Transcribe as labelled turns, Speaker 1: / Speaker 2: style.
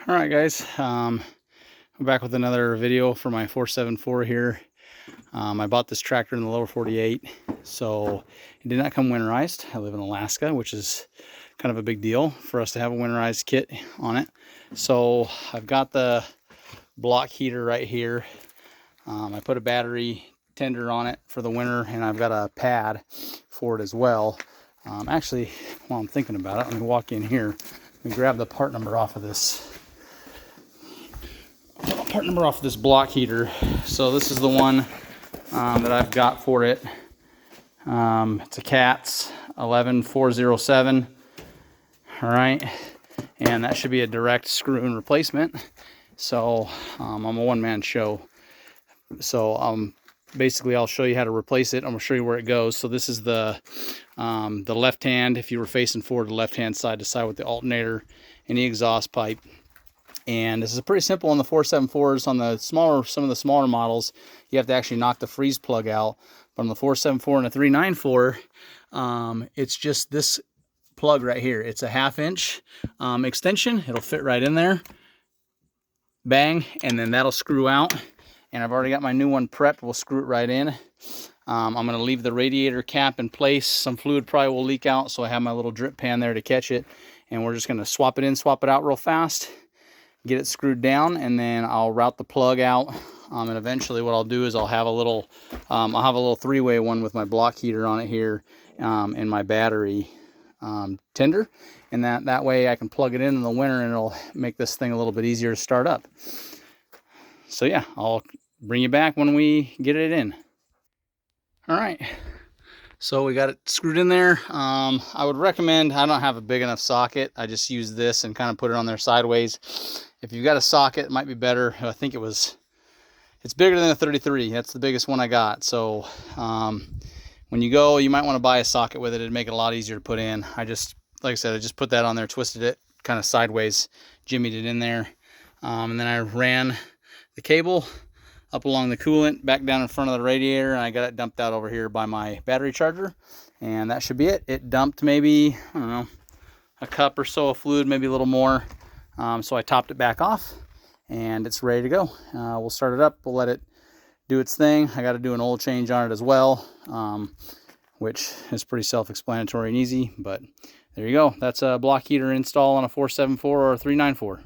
Speaker 1: All right, guys, I'm back with another video for my 474 here. I bought this tractor in the lower 48, so it did not come winterized. I live in Alaska, which is kind of a big deal for us to have a winterized kit on it. So I've got the block heater right here. I put a battery tender on it for the winter, and I've got a pad for it as well. Actually, while I'm thinking about it, let me walk in here. Let me grab the part number off of this. Block heater. So this is the one that I've got for it. It's a CATS 11407. All right, and that should be a direct screw-in replacement. So I'm a one-man show. So basically I'll show you how to replace it. I'm gonna show you where it goes. So this is the left hand. If you were facing forward, the left hand side to side with the alternator and the exhaust pipe. And this is pretty simple on the 474s. On the some of the smaller models, you have to actually knock the freeze plug out. But on the 474 and the 394, it's just this plug right here. It's a 1/2 inch extension. It'll fit right in there. Bang, and then that'll screw out. And I've already got my new one prepped. We'll screw it right in. I'm going to leave the radiator cap in place. Some fluid probably will leak out, so I have my little drip pan there to catch it. And we're just going to swap it in, swap it out real fast. Get it screwed down, and then I'll route the plug out. And eventually what I'll do is I'll have a little three-way one with my block heater on it here, and my battery tender. And that way I can plug it in the winter, and it'll make this thing a little bit easier to start up. So yeah, I'll bring you back when we get it in. All right, so we got it screwed in there. I would recommend, I don't have a big enough socket. I just use this and kind of put it on there sideways. If you've got a socket, it might be better. I think it's bigger than a 33. That's the biggest one I got. So when you go, you might want to buy a socket with it. It'd make it a lot easier to put in. Like I said, I just put that on there, twisted it kind of sideways, jimmied it in there. And then I ran the cable up along the coolant, back down in front of the radiator, and I got it dumped out over here by my battery charger. And that should be it. It dumped maybe, I don't know, a cup or so of fluid, maybe a little more. So I topped it back off, and it's ready to go. We'll start it up. We'll let it do its thing. I got to do an oil change on it as well, which is pretty self-explanatory and easy. But there you go. That's a block heater install on a 474 or a 394.